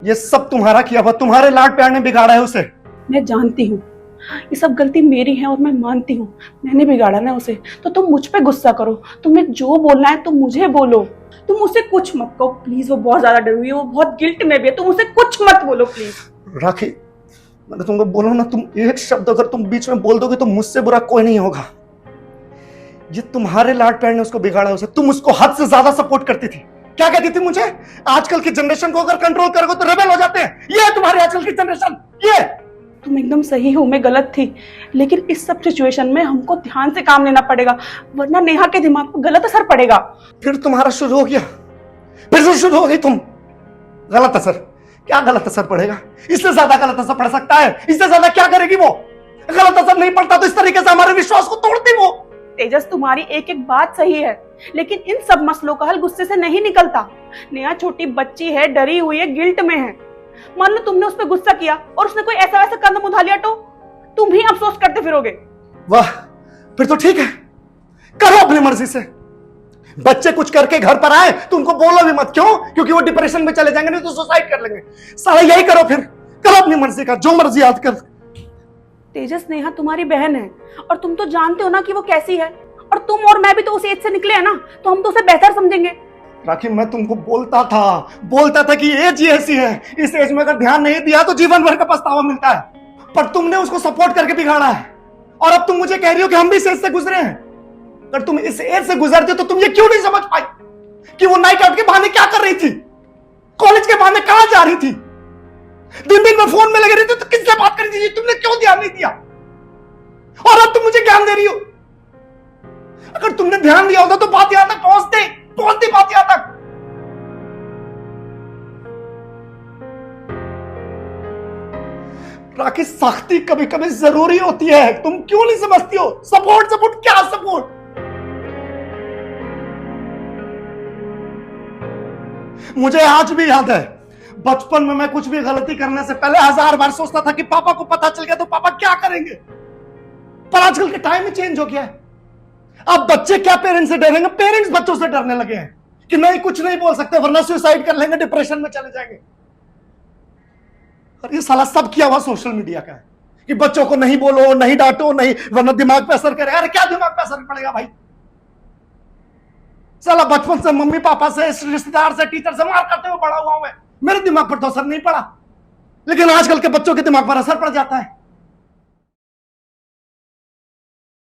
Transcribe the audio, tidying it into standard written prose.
ये सब तुम्हारा किया हुआ, तुम्हारे लाड प्यार ने बिगाड़ा है उसे। मैं जानती हूँ ये सब गलती मेरी है और मैं मानती हूँ मैंने बिगाड़ा ना उसे। तो तुम मुझ पे गुस्सा करो, तुम्हें जो बोलना है तुम मुझे बोलो, तुम उसे कुछ मत कहो प्लीज। वो बहुत ज्यादा डरी हुई है, वो बहुत गिल्ट में भी है, तुम उसे कुछ मत बोलो प्लीज। राखी, मैंने तुमको बोला ना, तुम एक शब्द अगर तुम बीच में बोल दोगे तो मुझसे बुरा कोई नहीं होगा। ये तुम्हारे लाड प्यार ने उसको बिगाड़ा उसे। तुम उसको हद से ज्यादा सपोर्ट करती थी। क्या कहती थी मुझे? आजकल की जनरेशन को अगर कंट्रोल करोगे तो रेबेल हो जाते हैं। ये है तुम्हारी आजकल की जनरेशन। ये तुम एकदम सही हो, मैं गलत थी, लेकिन इस सब सिचुएशन में हमको ध्यान से काम लेना पड़ेगा, वरना नेहा के दिमाग पर गलत असर पड़ेगा। फिर तुम्हारा शुरू हो गया, फिर से शुरू हो गई तुम। गलत असर? क्या गलत असर पड़ेगा? इससे ज्यादा गलत असर पड़ सकता है। इससे ज्यादा क्या करेगी वो? गलत असर नहीं पड़ता तो इस तरीके से हमारे विश्वास को तोड़ती वो। तेजस, तुम्हारी एक एक बात सही है, लेकिन इन सब मसलों का हल गुस्से से नहीं निकलता। नेहा छोटी बच्ची है, डरी हुई है, गिल्ट में है। मान लो तुमने उस पर गुस्सा किया और उसने कोई ऐसा वैसा कदम उठा लिया तो तुम ही अफसोस करते फिरोगे। वाह, फिर तो ठीक है, करो अपनी मर्जी से। बच्चे कुछ करके घर पर आए तो उनको बोलो भी मत। क्यों? क्योंकि वो डिप्रेशन में चले जाएंगे, नहीं तो सुसाइड कर लेंगे। सारा यही करो, फिर करो अपनी मर्जी का, जो मर्जी याद कर। तेजस, नेहा तुम्हारी बहन है और तुम तो जानते हो ना कि वो कैसी है, और तुम और मैं भी तो उस एज से निकले हैं ना, तो हम तो उसे बेहतर समझेंगे। राखी, मैं तुमको बोलता था कि एज ही ऐसी है, इस एज में अगर ध्यान नहीं दिया तो जीवन भर का पछतावा मिलता है। पर तुमने उसको सपोर्ट करके बिगाड़ा है, और अब तुम मुझे कह रही हो कि हम भी इस एज से गुजरे हैं। अगर तुम इस एज से गुजरते तो तुम ये क्यों नहीं समझ पाई कि वो नाइट आउट के बहाने क्या कर रही थी, कॉलेज के बहाने कहां जा रही थी, दिन दिन में फोन में लगे रही थी, तो किससे बात कर रही थी? तुमने क्यों ध्यान नहीं दिया? और अब तुम मुझे ज्ञान दे रही हो। अगर तुमने ध्यान दिया होता तो बात यहां तक पहुंचती बात यहां तक। राखी, सख्ती कभी कभी जरूरी होती है, तुम क्यों नहीं समझती हो? सपोर्ट क्या सपोर्ट? मुझे आज भी याद है, बचपन में मैं कुछ भी गलती करने से पहले 1000 बार सोचता था कि पापा को पता चल गया तो पापा क्या करेंगे। पर आजकल के टाइम में चेंज हो गया है। अब बच्चे क्या पेरेंट्स से डरेंगे? पेरेंट्स बच्चों से डरने लगे हैं कि नहीं, कुछ नहीं बोल सकते वरना सुसाइड कर लेंगे, डिप्रेशन में चले जाएंगे। और ये साला सब किया हुआ सोशल मीडिया का है कि बच्चों को नहीं बोलो, नहीं डांटो, नहीं वरना दिमाग पे असर करेगा। अरे क्या दिमाग पे असर पड़ेगा भाई? साला बचपन से मम्मी पापा से, रिश्तेदार से, टीचर से मार करते हुए बड़ा हुआ हूं मैं। मेरे दिमाग पर तो असर नहीं पड़ा, लेकिन आजकल के बच्चों के दिमाग पर असर पड़ जाता है।